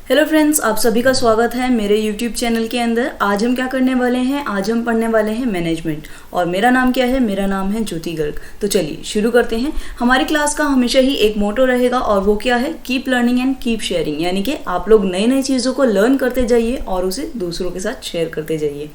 Hello friends, आप सभी का स्वागत है मेरे यूट्यूब चैनल के अंदर। आज हम क्या करने वाले हैं? आज हम पढ़ने वाले हैं मैनेजमेंट। और मेरा नाम क्या है? मेरा नाम है ज्योति गर्ग। तो चलिए शुरू करते हैं। हमारी क्लास का हमेशा ही एक मोटो रहेगा और वो क्या है? Keep learning and keep sharing. यानी कि आप लोग नई नई चीज़ों को लर्न करते जाइए और उसे दूसरों के साथ शेयर करते जाइए।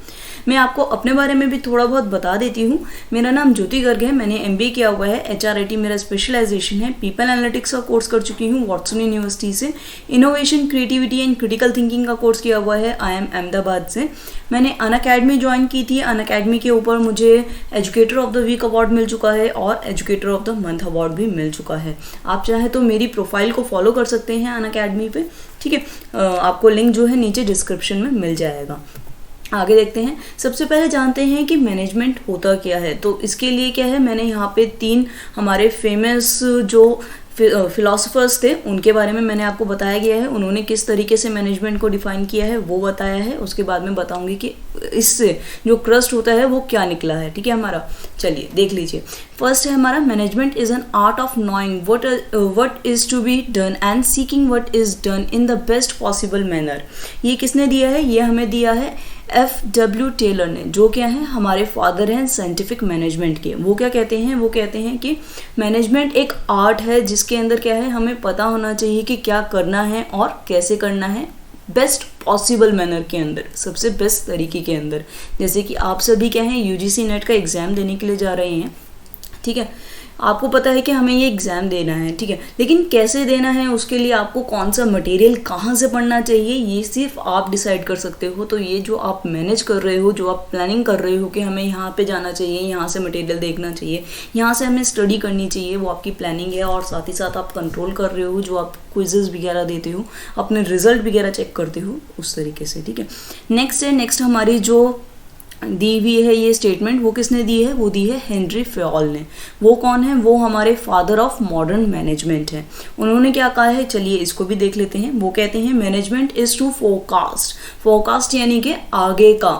मैं आपको अपने बारे में भी थोड़ा बहुत बता देती हूँ। मेरा नाम ज्योति गर्ग है। मैंने MBA किया हुआ है, HRIT मेरा स्पेशलाइजेशन है। पीपल एनालिटिक्स का कोर्स कर चुकी हूँ वॉटसन यूनिवर्सिटी से। Innovation, creativity and critical thinking का कोर्स किया हुआ है IIM अहमदाबाद से। मैंने अनअकैडमी ज्वाइन की थी। अनअकैडमी के ऊपर मुझे educator of the week award मिल चुका है और educator of the month award भी मिल चुका है। आप चाहे तो मेरी प्रोफाइल को फॉलो कर सकते हैं अनअकैडमी पे, ठीक है। आपको लिंक जो है नीचे डिस्क्रिप्शन में मिल जाएगा। आगे देखते हैं। सबसे पहले जानते हैं कि मैनेजमेंट होता क्या है। तो इसके लिए क्या है, मैंने यहाँ पे 3 हमारे फेमस जो फिलोसोफर्स थे उनके बारे में मैंने आपको बताया गया है। उन्होंने किस तरीके से मैनेजमेंट को डिफाइन किया है वो बताया है। उसके बाद में बताऊंगी कि इससे जो क्रस्ट होता है वो क्या निकला है, ठीक है हमारा। चलिए देख लीजिए। फर्स्ट है हमारा, management is an art of knowing what is to be done and seeking what is done in the best possible manner. ये किसने दिया है? ये हमें दिया है FW टेलर ने, जो क्या है हमारे फादर हैं साइंटिफिक मैनेजमेंट के। वो क्या कहते हैं? वो कहते हैं कि मैनेजमेंट एक आर्ट है जिसके अंदर क्या है, हमें पता होना चाहिए कि क्या करना है और कैसे करना है बेस्ट पॉसिबल मैनर के अंदर, सबसे बेस्ट तरीके के अंदर। जैसे कि आप सभी क्या हैं, UGC नेट का एग्ज़ाम देने के लिए जा रहे हैं, ठीक है। आपको पता है कि हमें ये एग्ज़ाम देना है, ठीक है, लेकिन कैसे देना है, उसके लिए आपको कौन सा मटेरियल कहाँ से पढ़ना चाहिए, ये सिर्फ आप डिसाइड कर सकते हो। तो ये जो आप मैनेज कर रहे हो, जो आप प्लानिंग कर रहे हो कि हमें यहाँ पे जाना चाहिए, यहाँ से मटेरियल देखना चाहिए, यहाँ से हमें स्टडी करनी चाहिए, वो आपकी प्लानिंग है। और साथ ही साथ आप कंट्रोल कर रहे हो, जो आप क्विजेज़ वगैरह देते हो, अपने रिजल्ट वगैरह चेक करते हो, उस तरीके से, ठीक है। नेक्स्ट हमारी जो दी हुई है ये स्टेटमेंट, वो किसने दी है? वो दी है हेनरी फयोल ने। वो कौन है? वो हमारे फादर ऑफ मॉडर्न मैनेजमेंट है। उन्होंने क्या कहा है, चलिए इसको भी देख लेते हैं। वो कहते हैं मैनेजमेंट इज टू फोरकास्ट यानी कि आगे का,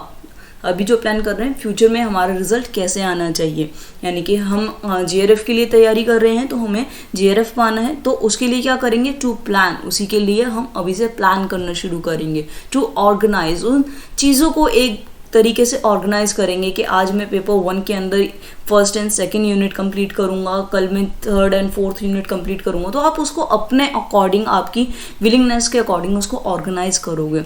अभी जो प्लान कर रहे हैं फ्यूचर में हमारा रिजल्ट कैसे आना चाहिए। यानी कि हम GRF के लिए तैयारी कर रहे हैं तो हमें GRF पाना है, तो उसके लिए क्या करेंगे? टू प्लान, उसी के लिए हम अभी से प्लान करना शुरू करेंगे। टू ऑर्गेनाइज, उन चीज़ों को एक तरीके से ऑर्गेनाइज करेंगे कि आज मैं पेपर 1 के अंदर first and second unit complete करूंगा, कल मैं third and fourth unit complete करूंगा। तो आप उसको अपने अकॉर्डिंग, आपकी विलिंगनेस के अकॉर्डिंग उसको ऑर्गेनाइज करोगे।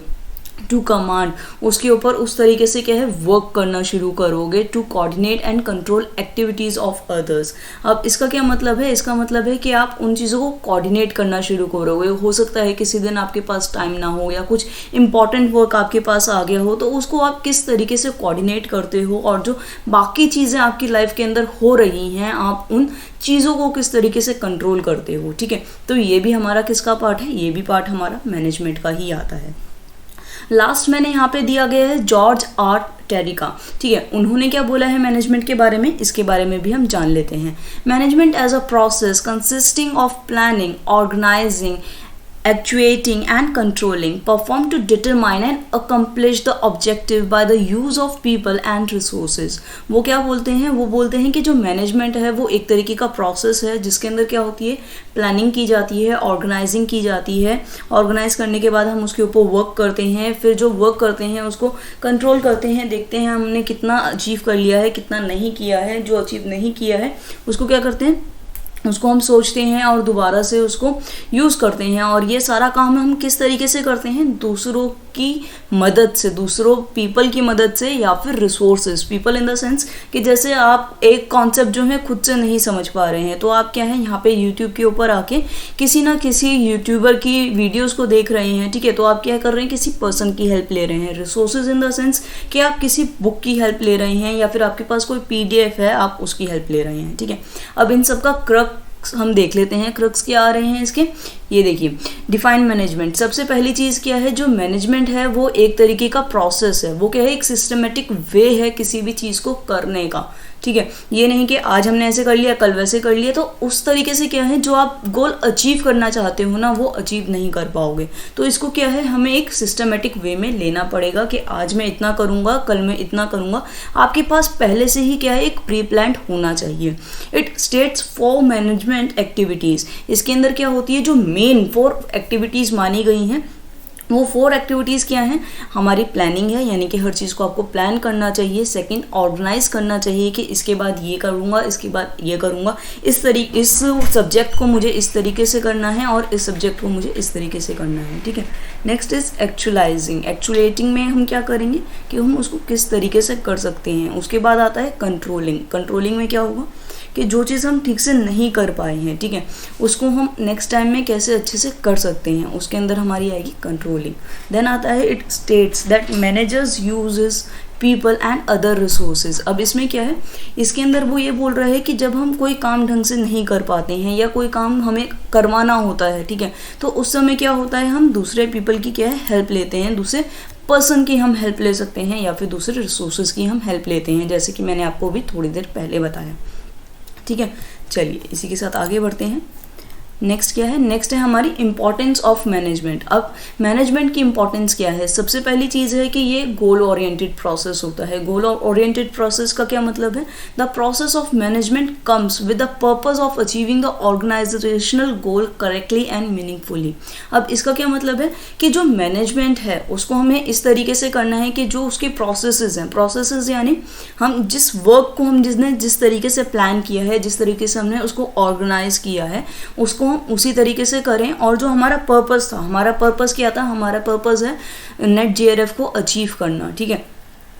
टू कमांड, उसके ऊपर उस तरीके से क्या है वर्क करना शुरू करोगे। To coordinate and control activities of others. अब इसका क्या मतलब है? इसका मतलब है कि आप उन चीज़ों को कोऑर्डिनेट करना शुरू करोगे। हो सकता है किसी दिन आपके पास टाइम ना हो या कुछ इंपॉर्टेंट वर्क आपके पास आ गया हो, तो उसको आप किस तरीके से कोऑर्डिनेट करते हो, और जो बाकी चीज़ें आपकी लाइफ के अंदर हो रही हैं आप उन चीज़ों को किस तरीके से कंट्रोल करते हो, ठीक है। तो ये भी हमारा किसका पार्ट है? ये भी पार्ट हमारा मैनेजमेंट का ही आता है। लास्ट मैंने यहाँ पे दिया गया है जॉर्ज आर टेरी का, ठीक है। उन्होंने क्या बोला है मैनेजमेंट के बारे में, इसके बारे में भी हम जान लेते हैं। Management as a process consisting of planning, organising, actuating and controlling, performed to determine and accomplish the objective by the use of people and resources। वो क्या बोलते हैं? वो बोलते हैं कि जो मैनेजमेंट है वो एक तरीके का प्रोसेस है जिसके अंदर क्या होती है, प्लानिंग की जाती है, ऑर्गेनाइजिंग की जाती है। ऑर्गेनाइज करने के बाद हम उसके ऊपर वर्क करते हैं, फिर जो वर्क करते हैं उसको कंट्रोल करते हैं, देखते हैं हमने कितना अचीव कर लिया है, कितना नहीं किया है। जो अचीव नहीं किया है उसको क्या करते हैं, उसको हम सोचते हैं और दोबारा से उसको यूज़ करते हैं। और ये सारा काम हम किस तरीके से करते हैं? दूसरों की मदद से, दूसरों पीपल की मदद से, या फिर resources. People in the sense कि जैसे आप एक कॉन्सेप्ट जो है खुद से नहीं समझ पा रहे हैं, तो आप क्या है यहाँ पे यूट्यूब के ऊपर आके किसी ना किसी यूट्यूबर की वीडियोस को देख रहे हैं, ठीक है। तो आप क्या कर रहे हैं? किसी पर्सन की हेल्प ले रहे हैं। रिसोर्सेज इन द सेंस कि आप किसी बुक की हेल्प ले रहे हैं, या फिर आपके पास कोई PDF है आप उसकी हेल्प ले रहे हैं, ठीक है। अब इन सब का क्रक्स हम देख लेते हैं। क्रक्स क्या आ रहे हैं इसके, ये देखिए। डिफाइन मैनेजमेंट, सबसे पहली चीज़ क्या है, जो मैनेजमेंट है वो एक तरीके का प्रोसेस है। वो क्या है? एक सिस्टमेटिक वे है किसी भी चीज़ को करने का, ठीक है। ये नहीं कि आज हमने ऐसे कर लिया कल वैसे कर लिया, तो उस तरीके से क्या है जो आप गोल अचीव करना चाहते हो ना वो अचीव नहीं कर पाओगे। तो इसको क्या है, हमें एक सिस्टमेटिक वे में लेना पड़ेगा कि आज मैं इतना करूँगा, कल मैं इतना करूँगा। आपके पास पहले से ही क्या है, एक प्री प्लान्ड होना चाहिए। It states 4 management activities. इसके अंदर क्या होती है, जो मेन 4 एक्टिविटीज़ मानी गई हैं वो 4 एक्टिविटीज़ क्या हैं? हमारी प्लानिंग है, यानी कि हर चीज़ को आपको प्लान करना चाहिए। सेकंड, ऑर्गेनाइज करना चाहिए कि इसके बाद ये करूँगा, इसके बाद ये करूँगा, इस सब्जेक्ट को मुझे इस तरीके से करना है और इस सब्जेक्ट को मुझे इस तरीके से करना है, ठीक है। Next is एक्चुअलाइजिंग। एक्चुएटिंग में हम क्या करेंगे कि हम उसको किस तरीके से कर सकते हैं। उसके बाद आता है कंट्रोलिंग। कंट्रोलिंग में क्या होगा कि जो चीज़ हम ठीक से नहीं कर पाए हैं, ठीक है, उसको हम नेक्स्ट टाइम में कैसे अच्छे से कर सकते हैं, उसके अंदर हमारी आएगी कंट्रोलिंग। देन आता है it states that managers uses people and other resources. अब इसमें क्या है, इसके अंदर वो ये बोल रहे हैं कि जब हम कोई काम ढंग से नहीं कर पाते हैं या कोई काम हमें करवाना होता है, ठीक है, तो उस समय क्या होता है, हम दूसरे पीपल की क्या है हेल्प लेते हैं, दूसरे पर्सन की हम हेल्प ले सकते हैं या फिर दूसरे रिसोर्सेज की हम हेल्प लेते हैं, जैसे कि मैंने आपको भी थोड़ी देर पहले बताया, ठीक है। चलिए इसी के साथ आगे बढ़ते हैं। नेक्स्ट क्या है, नेक्स्ट है हमारी इंपॉर्टेंस ऑफ मैनेजमेंट। अब मैनेजमेंट की इंपॉर्टेंस क्या है? सबसे पहली चीज़ है कि ये गोल ओरिएंटेड प्रोसेस होता है। गोल ओरिएंटेड प्रोसेस का क्या मतलब है? The process of management comes with the purpose of achieving the organisational goal correctly and meaningfully. अब इसका क्या मतलब है कि जो मैनेजमेंट है उसको हमें इस तरीके से करना है कि जो उसके प्रोसेसेस हैं, प्रोसेसेस यानी हम जिस वर्क को हम जिस तरीके से प्लान किया है, जिस तरीके से हमने उसको ऑर्गेनाइज किया है, उसको हम उसी तरीके से करें। और जो हमारा पर्पस था, हमारा पर्पस क्या था? हमारा पर्पस है नेट जीआरएफ को अचीव करना, ठीक है,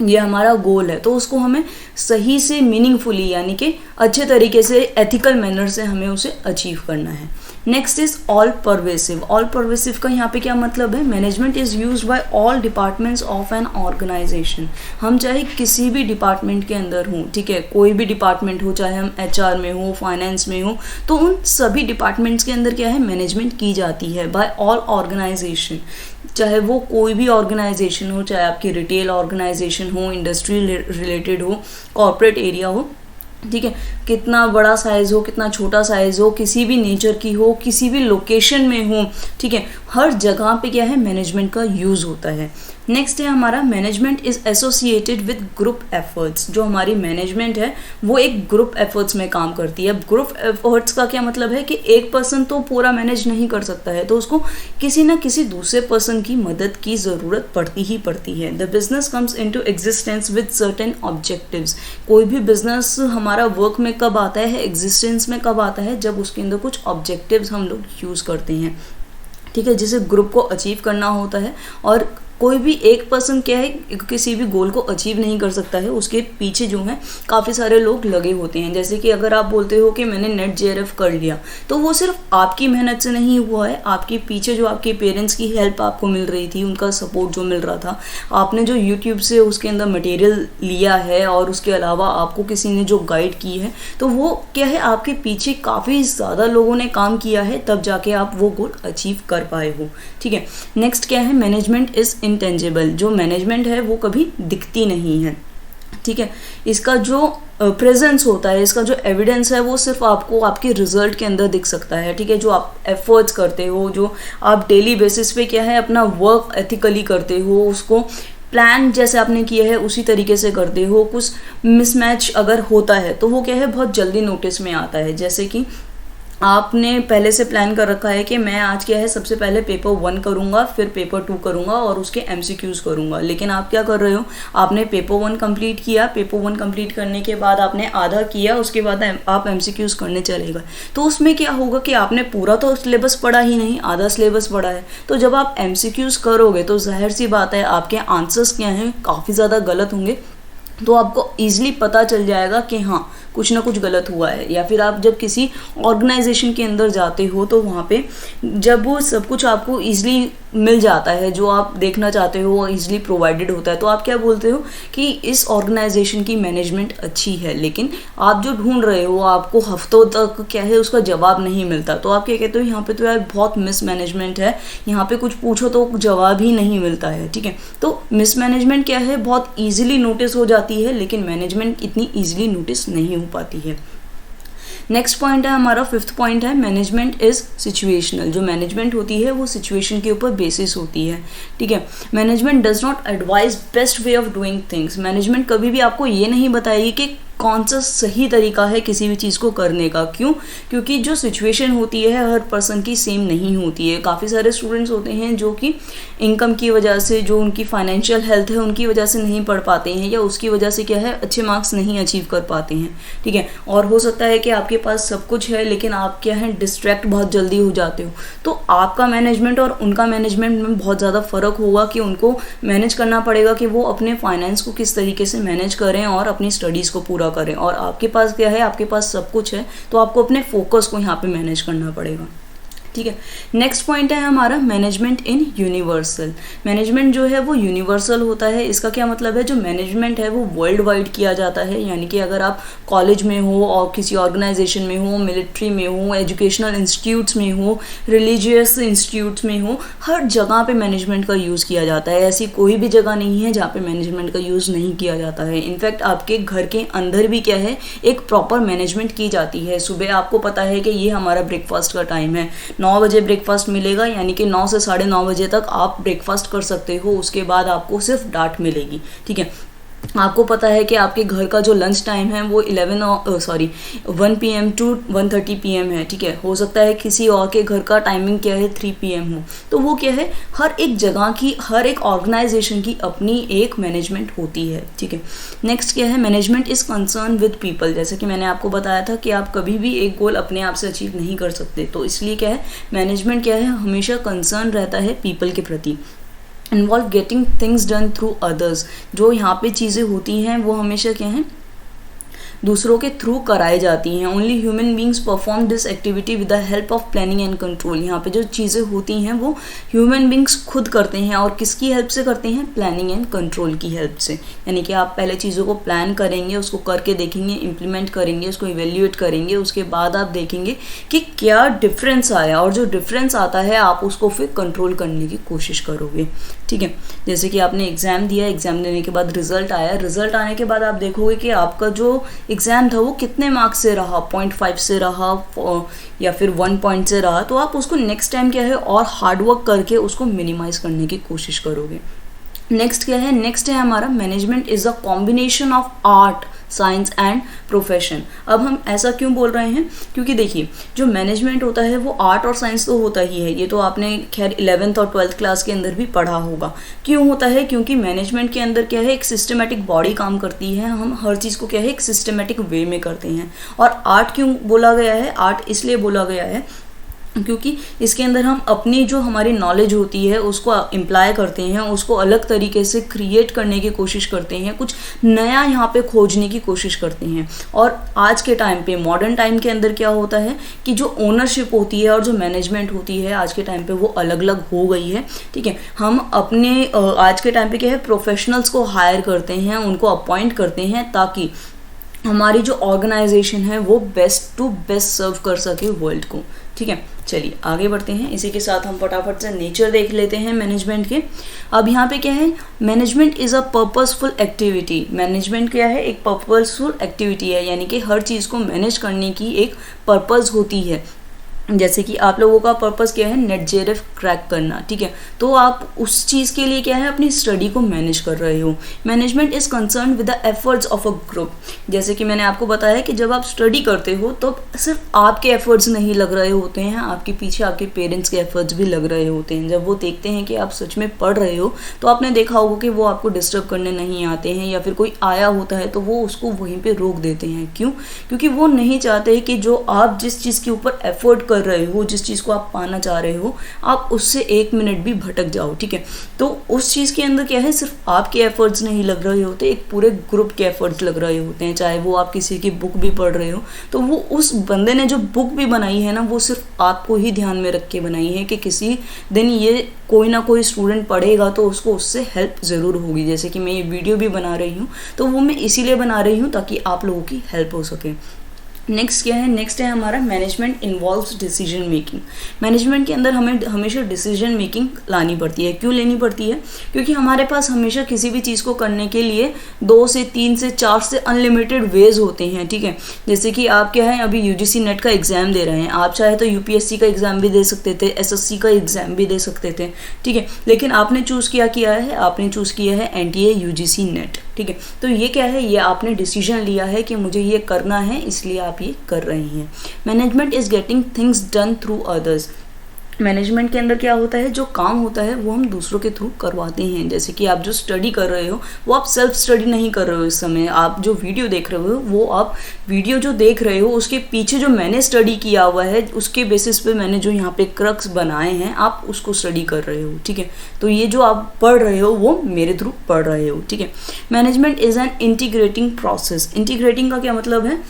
ये हमारा गोल है। तो उसको हमें सही से मीनिंगफुली यानी कि अच्छे तरीके से एथिकल मैनर से हमें उसे अचीव करना है। Next is all pervasive. All pervasive का यहाँ पे क्या मतलब है? Management is used by all departments of an organisation. हम चाहे किसी भी डिपार्टमेंट के अंदर हों, ठीक है, कोई भी डिपार्टमेंट हो, चाहे हम एचआर में हो, फाइनेंस में हो, तो उन सभी डिपार्टमेंट्स के अंदर क्या है, मैनेजमेंट की जाती है बाय ऑल ऑर्गेनाइजेशन। चाहे वो कोई भी ऑर्गेनाइजेशन हो, चाहे आपकी रिटेल ऑर्गेनाइजेशन हो, इंडस्ट्री रिलेटेड हो, कॉर्पोरेट एरिया हो, ठीक है, कितना बड़ा साइज़ हो, कितना छोटा साइज़ हो, किसी भी नेचर की हो, किसी भी लोकेशन में हो, ठीक है, हर जगह पे क्या है, मैनेजमेंट का यूज़ होता है। नेक्स्ट है हमारा management is associated with group efforts. जो हमारी मैनेजमेंट है वो एक ग्रुप एफर्ट्स में काम करती है। अब ग्रुप एफर्ट्स का क्या मतलब है कि एक पर्सन तो पूरा मैनेज नहीं कर सकता है, तो उसको किसी ना किसी दूसरे पर्सन की मदद की ज़रूरत पड़ती ही पड़ती है। The business comes into existence with certain objectives. कोई भी बिजनेस हमारा वर्क में कब आता है, एग्जिस्टेंस में कब आता है, जब उसके अंदर कुछ ऑब्जेक्टिव्स हम लोग यूज़ करते हैं, ठीक है, जिसे ग्रुप को अचीव करना होता है। और कोई भी एक पर्सन क्या है, किसी भी गोल को अचीव नहीं कर सकता है, उसके पीछे जो है काफ़ी सारे लोग लगे होते हैं। जैसे कि अगर आप बोलते हो कि मैंने नेट जेआरएफ कर लिया, तो वो सिर्फ आपकी मेहनत से नहीं हुआ है, आपके पीछे जो आपके पेरेंट्स की हेल्प आपको मिल रही थी, उनका सपोर्ट जो मिल रहा था, आपने जो यूट्यूब से उसके अंदर मटेरियल लिया है, और उसके अलावा आपको किसी ने जो गाइड की है, तो वो क्या है, आपके पीछे काफ़ी ज़्यादा लोगों ने काम किया है, तब जाके आप वो गोल अचीव कर पाए हो, ठीक है। नेक्स्ट क्या है, मैनेजमेंट इज़ इंटेंजिबल। जो मैनेजमेंट है वो कभी दिखती नहीं है, ठीक है। इसका जो प्रेजेंस होता है, इसका जो एविडेंस है, वो सिर्फ आपको आपके रिजल्ट के अंदर दिख सकता है, ठीक है। जो आप एफर्ट्स करते हो, जो आप डेली बेसिस पे क्या है अपना वर्क एथिकली करते हो, उसको प्लान जैसे आपने किया है उसी तरीके से करते हो। कुछ मिसमैच अगर होता है तो वो क्या है, बहुत जल्दी नोटिस में आता है। जैसे कि आपने पहले से प्लान कर रखा है कि मैं आज क्या है, सबसे पहले पेपर 1 करूँगा, फिर पेपर 2 करूँगा और उसके MCQs करूँगा। लेकिन आप क्या कर रहे हो, आपने पेपर 1 कंप्लीट किया, पेपर 1 कंप्लीट करने के बाद आपने आधा किया, उसके बाद आप MCQs करने चले गए। तो उसमें क्या होगा कि आपने पूरा तो सिलेबस पढ़ा ही नहीं, आधा सिलेबस पढ़ा है। तो जब आप MCQs करोगे तो जाहिर सी बात है आपके आंसर्स क्या हैं, काफ़ी ज़्यादा गलत होंगे। तो आपको ईजिली पता चल जाएगा कि हाँ कुछ ना कुछ गलत हुआ है। या फिर आप जब किसी ऑर्गेनाइजेशन के अंदर जाते हो तो वहाँ पे जब वो सब कुछ आपको ईजिली मिल जाता है, जो आप देखना चाहते हो वो ईजिली प्रोवाइडेड होता है, तो आप क्या बोलते हो कि इस ऑर्गेनाइजेशन की मैनेजमेंट अच्छी है। लेकिन आप जो ढूंढ रहे हो आपको हफ्तों तक क्या है उसका जवाब नहीं मिलता, तो आप क्या कहते हो, यहाँ पे तो यार बहुत मिसमैनेजमेंट है, यहाँ पे कुछ पूछो तो जवाब ही नहीं मिलता है, ठीक है। तो मिसमैनेजमेंट क्या है, बहुत ईजिली नोटिस हो जाती है, लेकिन मैनेजमेंट इतनी ईजिली नोटिस नहीं हो पाती है। नेक्स्ट पॉइंट है हमारा 5th पॉइंट है मैनेजमेंट इज सिचुएशनल। जो मैनेजमेंट होती है वो सिचुएशन के ऊपर बेसिस होती है, ठीक है। Management does not advise best way of doing things. Management कभी भी आपको ये नहीं बताएगी कि कौन सा सही तरीका है किसी भी चीज़ को करने का। क्यों? क्योंकि जो सिचुएशन होती है हर पर्सन की सेम नहीं होती है। काफ़ी सारे स्टूडेंट्स होते हैं जो कि इनकम की वजह से, जो उनकी फाइनेंशियल हेल्थ है उनकी वजह से नहीं पढ़ पाते हैं, या उसकी वजह से क्या है अच्छे मार्क्स नहीं अचीव कर पाते हैं, ठीक है। और हो सकता है कि आपके पास सब कुछ है लेकिन आप क्या है डिस्ट्रैक्ट बहुत जल्दी हो जाते हो। तो आपका मैनेजमेंट और उनका मैनेजमेंट में बहुत ज़्यादा फ़र्क होगा कि उनको मैनेज करना पड़ेगा कि वो अपने फाइनेंस को किस तरीके से मैनेज करें और अपनी स्टडीज़ को पूरा करें। और आपके पास क्या है, आपके पास सब कुछ है, तो आपको अपने फोकस को यहाँ पे मैनेज करना पड़ेगा, ठीक है। नेक्स्ट पॉइंट है हमारा मैनेजमेंट इन यूनिवर्सल। मैनेजमेंट जो है वो यूनिवर्सल होता है। इसका क्या मतलब है, जो मैनेजमेंट है वो वर्ल्ड वाइड किया जाता है। यानी कि अगर आप कॉलेज में हो और किसी ऑर्गेनाइजेशन में हो, मिलिट्री में हो, एजुकेशनल इंस्टीट्यूट्स में हो, रिलीजियस इंस्टीट्यूट्स में हो, हर जगह पे मैनेजमेंट का यूज़ किया जाता है। ऐसी कोई भी जगह नहीं है जहाँ पे मैनेजमेंट का यूज़ नहीं किया जाता है। इनफैक्ट आपके घर के अंदर भी क्या है एक प्रॉपर मैनेजमेंट की जाती है। सुबह आपको पता है कि ये हमारा ब्रेकफास्ट का टाइम है, 9 बजे ब्रेकफास्ट मिलेगा, यानी कि 9 से 9:30 बजे तक आप ब्रेकफास्ट कर सकते हो। उसके बाद आपको सिर्फ डांट मिलेगी, ठीक है। आपको पता है कि आपके घर का जो लंच टाइम है वो 1 PM टू 1:30 PM है, ठीक है। हो सकता है किसी और के घर का टाइमिंग क्या है 3 PM हो। तो वो क्या है, हर एक जगह की, हर एक ऑर्गेनाइजेशन की अपनी एक मैनेजमेंट होती है, ठीक है। नेक्स्ट क्या है, management is concern with people. जैसे कि मैंने आपको बताया था कि आप कभी भी एक गोल अपने आप से अचीव नहीं कर सकते, तो इसलिए क्या है मैनेजमेंट क्या है हमेशा कंसर्न रहता है पीपल के प्रति। Involve getting things done through others. जो यहाँ पे चीज़ें होती हैं वो हमेशा क्या है दूसरों के थ्रू कराई जाती हैं। Only human beings perform this activity with the help of planning and control. यहाँ पे जो चीज़ें होती हैं वो ह्यूमन बींग्स खुद करते हैं, और किसकी हेल्प से करते हैं, प्लानिंग एंड कंट्रोल की हेल्प से। यानी कि आप पहले चीज़ों को प्लान करेंगे, उसको करके देखेंगे, इम्प्लीमेंट करेंगे, उसको इवेल्यूएट करेंगे, उसके बाद आप देखेंगे कि क्या डिफरेंस आया, और जो डिफरेंस आता है आप उसको फिर कंट्रोल करने की कोशिश करोगे, ठीक है। जैसे कि आपने एग्ज़ाम दिया, एग्ज़ाम देने के बाद रिजल्ट आया, रिजल्ट आने के बाद आप देखोगे कि आपका जो एग्ज़ाम था वो कितने मार्क्स से रहा, 0.5 से रहा या फिर 1 पॉइंट से रहा। तो आप उसको नेक्स्ट टाइम क्या है और हार्डवर्क करके उसको मिनिमाइज़ करने की कोशिश करोगे। नेक्स्ट क्या है, नेक्स्ट है हमारा management is a combination of art, science and profession. अब हम ऐसा क्यों बोल रहे हैं, क्योंकि देखिए जो मैनेजमेंट होता है वो आर्ट और साइंस तो होता ही है। ये तो आपने खैर 11th और 12th क्लास के अंदर भी पढ़ा होगा। क्यों होता है, क्योंकि मैनेजमेंट के अंदर क्या है एक सिस्टमेटिक बॉडी काम करती है। हम हर चीज़ को क्या है एक सिस्टमेटिक वे में करते हैं। और आर्ट क्यों बोला गया है, आर्ट इसलिए बोला गया है क्योंकि इसके अंदर हम अपनी जो हमारी नॉलेज होती है उसको इम्प्लाई करते हैं, उसको अलग तरीके से क्रिएट करने की कोशिश करते हैं, कुछ नया यहाँ पे खोजने की कोशिश करते हैं। और आज के टाइम पे मॉडर्न टाइम के अंदर क्या होता है कि जो ओनरशिप होती है और जो मैनेजमेंट होती है आज के टाइम पे वो अलग अलग हो गई है, ठीक है। हम अपने आज के टाइम पे क्या है प्रोफेशनल्स को हायर करते हैं, उनको अपॉइंट करते हैं ताकि हमारी जो ऑर्गेनाइजेशन है वो बेस्ट टू बेस्ट सर्व कर सके वर्ल्ड को, ठीक है। चलिए आगे बढ़ते हैं। इसी के साथ हम फटाफट से नेचर देख लेते हैं मैनेजमेंट के। अब यहाँ पे क्या है, management is a purposeful activity. Management क्या है, एक पर्पसफुल एक्टिविटी है, यानी कि हर चीज़ को मैनेज करने की एक पर्पस होती है। जैसे कि आप लोगों का पर्पस क्या है, नेट जेआरएफ क्रैक करना, ठीक है। तो आप उस चीज़ के लिए क्या है अपनी स्टडी को मैनेज कर रहे हो। Management is concern with the efforts of a group. जैसे कि मैंने आपको बताया कि जब आप स्टडी करते हो तो सिर्फ आपके एफर्ट्स नहीं लग रहे होते हैं, आपके पीछे आपके पेरेंट्स के एफर्ट्स भी लग रहे होते हैं। जब वो देखते हैं कि आप सच में पढ़ रहे हो तो आपने देखा होगा कि वो आपको डिस्टर्ब करने नहीं आते हैं, या फिर कोई आया होता है तो वो उसको वहीं पर रोक देते हैं। क्यों? क्योंकि वो नहीं चाहते कि जो आप जिस चीज़ के ऊपर एफर्ट कर रहे हो, जिस चीज़ को आप पाना चाह रहे हो, आप उससे 1 मिनट भी भटक जाओ, ठीक है। तो उस चीज़ के अंदर क्या है सिर्फ आपके एफर्ट्स नहीं लग रहे होते, एक पूरे ग्रुप के एफर्ट्स लग रहे होते हैं। चाहे वो आप किसी की बुक भी पढ़ रहे हो तो वो उस बंदे ने जो बुक भी बनाई है ना वो सिर्फ आपको ही ध्यान में रख के बनाई है कि किसी दिन ये कोई ना कोई स्टूडेंट पढ़ेगा तो उसको उससे हेल्प ज़रूर होगी। जैसे कि मैं ये वीडियो भी बना रही हूँ तो वो मैं इसीलिए बना रही हूँ ताकि आप लोगों की हेल्प हो सके। नेक्स्ट क्या है, नेक्स्ट है हमारा management involves decision making. Management के अंदर हमें हमेशा डिसीजन मेकिंग लानी पड़ती है। क्यों लेनी पड़ती है? क्योंकि हमारे पास हमेशा किसी भी चीज़ को करने के लिए 2 से 3 से 4 से अनलिमिटेड वेज होते हैं, ठीक है। जैसे कि आप क्या है, अभी यूजीसी नेट का एग्ज़ाम दे रहे हैं, आप चाहे तो यूपीएससी का एग्ज़ाम भी दे सकते थे, एसएससी का एग्ज़ाम भी दे सकते थे, ठीक है। लेकिन आपने चूज़ किया है, आपने चूज़ किया है एनटीए यूजीसी नेट, ठीक है। तो ये क्या है, ये आपने डिसीजन लिया है कि मुझे ये करना है, इसलिए आप ये कर रही हैं। Management is getting things done through others. Management के अंदर क्या होता है, जो काम होता है वो हम दूसरों के थ्रू करवाते हैं। जैसे कि आप जो स्टडी कर रहे हो वो आप सेल्फ स्टडी नहीं कर रहे हो इस समय, आप जो वीडियो देख रहे हो वो आप वीडियो जो देख रहे हो उसके पीछे जो मैंने स्टडी किया हुआ है उसके बेसिस पे मैंने जो यहाँ पे क्रक्स बनाए हैं आप उसको स्टडी कर रहे हो, ठीक है। तो ये जो आप पढ़ रहे हो वो मेरे थ्रू पढ़ रहे हो, ठीक है। Management is an integrating process. Integrating का क्या मतलब है,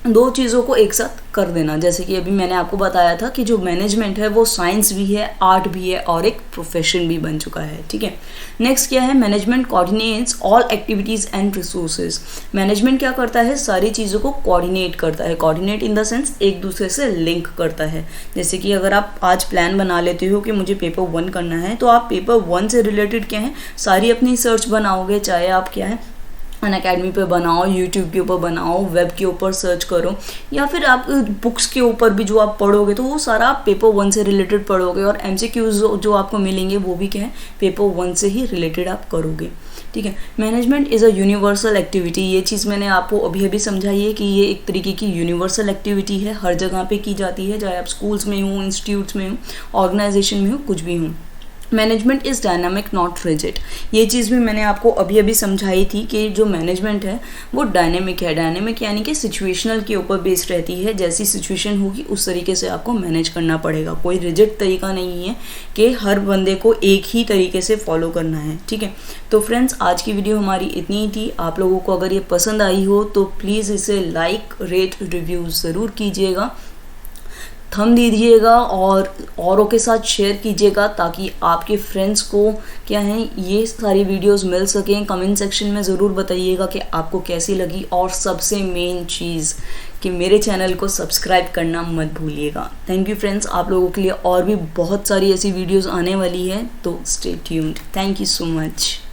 2 चीज़ों को एक साथ कर देना। जैसे कि अभी मैंने आपको बताया था कि जो मैनेजमेंट है वो साइंस भी है, आर्ट भी है और एक प्रोफेशन भी बन चुका है, ठीक है। नेक्स्ट क्या है, management coordinates all activities and resources. Management क्या करता है, सारी चीज़ों को कोऑर्डिनेट करता है। कोऑर्डिनेट इन द सेंस एक दूसरे से लिंक करता है। जैसे कि अगर आप आज प्लान बना लेते हो कि मुझे पेपर 1 करना है, तो आप पेपर 1 से रिलेटेड क्या है सारी अपनी सर्च बनाओगे, चाहे आप क्या है अनअकैडमी पे बनाओ, यूट्यूब के ऊपर बनाओ, वेब के ऊपर सर्च करो, या फिर आप बुक्स के ऊपर भी जो आप पढ़ोगे तो वो सारा आप पेपर 1 से रिलेटेड पढ़ोगे, और एमसीक्यूज जो आपको मिलेंगे वो भी क्या है पेपर 1 से ही रिलेटेड आप करोगे, ठीक है। Management is a universal activity. ये चीज़ मैंने आपको अभी अभी समझाई है कि ये एक तरीके की यूनिवर्सल एक्टिविटी है, हर जगह पे की जाती है, चाहे आप स्कूल्स में हो, इंस्टीट्यूट्स में हो, ऑर्गेनाइजेशन में हो, कुछ भी हो। Management is dynamic not rigid. ये चीज़ भी मैंने आपको अभी अभी समझाई थी कि जो मैनेजमेंट है वो डायनेमिक है। डायनेमिक यानी कि सिचुएशनल के ऊपर बेस्ड रहती है, जैसी सिचुएशन होगी उस तरीके से आपको मैनेज करना पड़ेगा। कोई रिजिड तरीका नहीं है कि हर बंदे को एक ही तरीके से फॉलो करना है, ठीक है। तो फ्रेंड्स, आज की वीडियो हमारी इतनी ही थी। आप लोगों को अगर ये पसंद आई हो तो प्लीज़ इसे लाइक, रेट, रिव्यू ज़रूर कीजिएगा, थंब दीजिएगा और औरों के साथ शेयर कीजिएगा ताकि आपके फ्रेंड्स को क्या है ये सारी वीडियोस मिल सकें। कमेंट सेक्शन में ज़रूर बताइएगा कि आपको कैसी लगी, और सबसे मेन चीज़ कि मेरे चैनल को सब्सक्राइब करना मत भूलिएगा। थैंक यू फ्रेंड्स, आप लोगों के लिए और भी बहुत सारी ऐसी वीडियोस आने वाली है, तो stay tuned. Thank you so much.